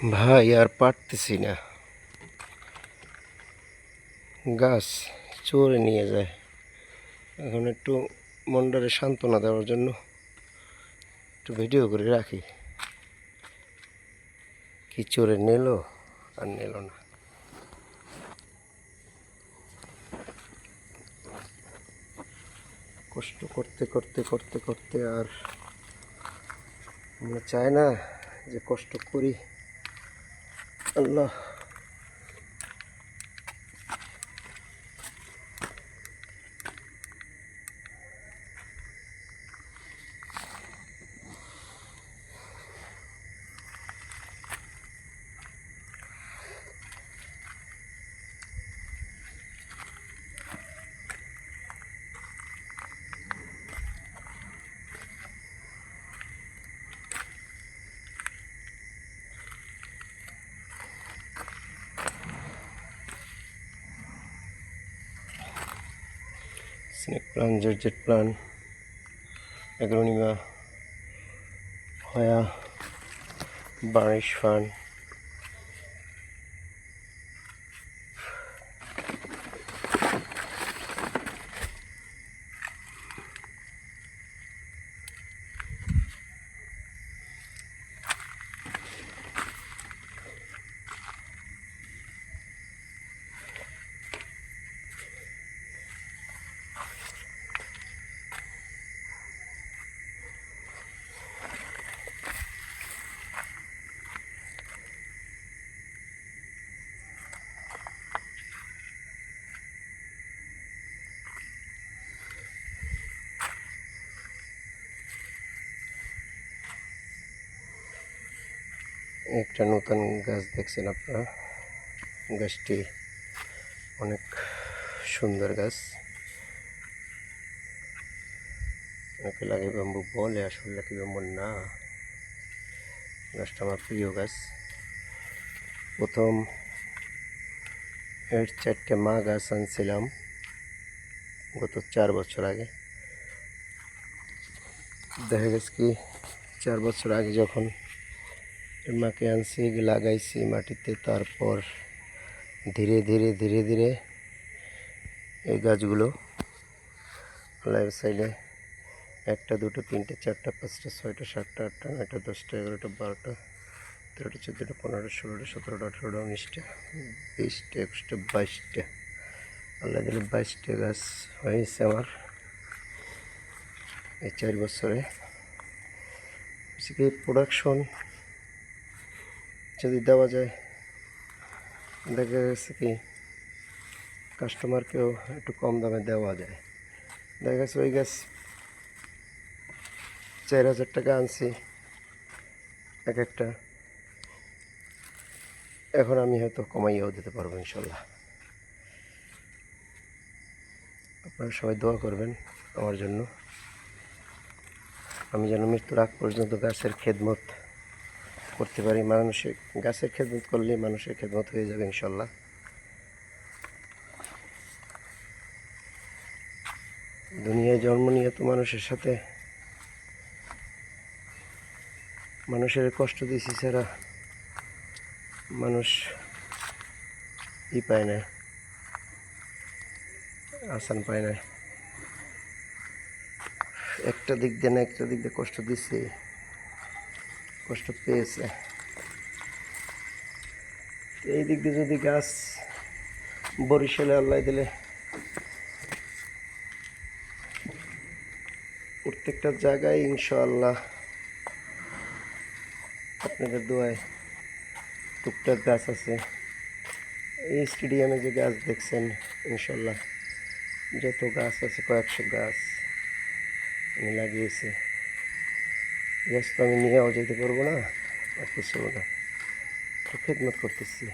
ভাই আর পারতেছি না, গাছ চোরে নিয়ে যায়। এখন একটু মনটারে সান্ত্বনা দেওয়ার জন্য একটু ভিডিও করে রাখি। কি চোরে নিল আর নিল না। কষ্ট করতে করতে করতে করতে আর আমরা চাই না যে কষ্ট করি। আল্লাহ, স্নেক প্লান্ট, জর্জেট প্লান্ট, অ্যাগ্রোনিমা, হয়া, বার্নিশ ফার্ন। একটা নতুন গাছ দেখছেন আপনারা, গাছটি অনেক সুন্দর গাছ। অনেকে লাকি ব্যাম্বু বলে, আসলে লাকি ব্যাম্বু না। গাছটা আমার প্রিয় গাছ। প্রথম এর 4টে মা গাছ আনছিলাম গত 4 বছর আগে। দেখা গেছে কি 4 বছর আগে যখন এর মাকে আনছি, লাগাইছি মাটিতে, তারপর ধীরে ধীরে ধীরে ধীরে এই গাছগুলো লাইফ সাইডে 1টা 2টা 3টে 4টা 5টা 6টা 7টা 8টা 9টা 10টা 11টা 12টা 13টা 14টা 15টা 16টা 17টা 18টা 19টা 20টা 21টা 22টা, আল্লাহ দিলে 22টা গাছ হয়েছে আমার এই 4 বছরে। এই প্রোডাকশন যদি দেওয়া যায়, দেখা গেছে কি কাস্টমারকেও একটু কম দামে দেওয়া যায়। দেখা গেছে ওই গাছ 4,000 টাকা আনছি এক একটা, এখন আমি হয়তো কমাইয়াও দিতে পারবো ইনশাল্লাহ। আপনারা সবাই দোয়া করবেন আমার জন্য, আমি যেন মৃত্যুর আগ পর্যন্ত গাছের খেদমত করতে পারি। মানুষের গাছের খেদমত করলে মানুষের খেদমত হয়ে যাবে ইনশাল্লাহ। দুনিয়ায় জন্ম নিয়ে তো মানুষের সাথে মানুষের কষ্ট দিয়েছি ছাড়া মানুষ পায় না, আসান পায় না। একটা দিক দিয়ে না একটা দিক দিয়ে কষ্ট দিচ্ছে, কষ্ট পেয়েছে। এই দিক দিয়ে যদি গাছ বরিশালে আল্লাহ দিলে প্রত্যেকটা জায়গায় ইনশাআল্লাহ আপনাদের দোয়ায় টুকটাক গাছ আছে। এই স্টেডিয়ামে যে গাছ দেখছেন, ইনশাল্লাহ যত গাছ আছে কয়েকশো গাছ আমি লাগিয়েছি। গাছ তো আমি নিয়েও যেতে পারবো না, আর কিছু না, তো খেদমত করতেছি।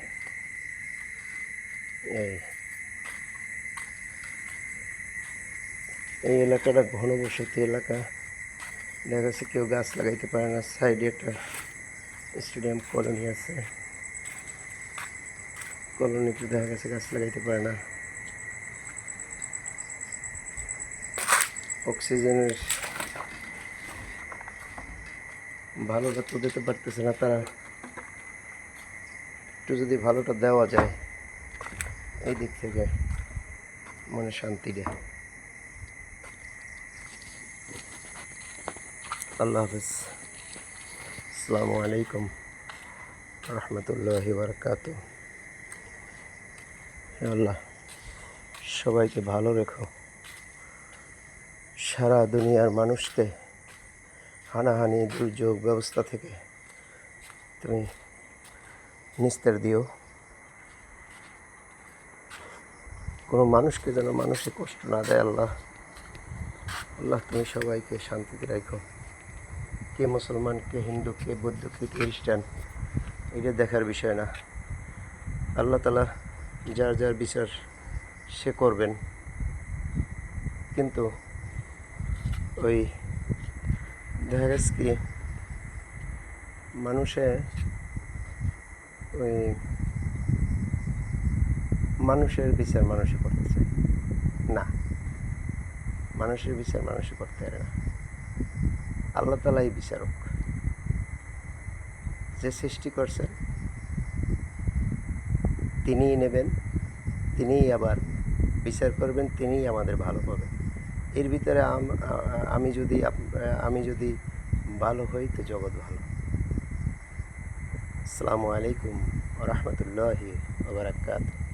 এই এলাকাটা ঘনবসতি এলাকা, দেখা যাচ্ছে কেউ গাছ লাগাইতে পারে না। সাইডে একটা স্টেডিয়াম কলোনি আছে, কলোনিতে দেখা গেছে গাছ লাগাইতে পারে না। অক্সিজেনের ভালো যত্ন দিতে পারতেছে না তারা, একটু যদি ভালোটা দেওয়া যায় এই দিক থেকে মনে শান্তি দেয়। আল্লাহ হাফেজ। আসসালামু আলাইকুম রহমতুল্লাহি বারকাতু। হে আল্লাহ, সবাইকে ভালো রেখো। সারা দুনিয়ার মানুষকে হানাহানি দুর্যোগ ব্যবস্থা থেকে তুমি নিস্তার দিও। কোনো মানুষকে যেন মানুষে কষ্ট না দেয় আল্লাহ। আল্লাহ তুমি সবাইকে শান্তিতে রাখো। কে মুসলমান, কে হিন্দু, কে বৌদ্ধ, কে খ্রিস্টান, এটা দেখার বিষয় না। আল্লাহ তাআলা যার যার বিচার সে করবেন, কিন্তু ওই দেখা গেছে কি মানুষে ওই মানুষের বিচার মানুষই করতেছে না, মানুষের বিচার মানুষই করতে পারে না। আল্লাহ তাআলাই বিচারক, যে সৃষ্টি করছেন তিনিই নেবেন, তিনিই আবার বিচার করবেন, তিনিই আমাদের ভালো পাবেন। এর ভিতরে আমি যদি ভালো হই তো জগৎ ভালো। আসসালামু আলাইকুম ওয়া রাহমাতুল্লাহি ওয়া বারাকাতুহু।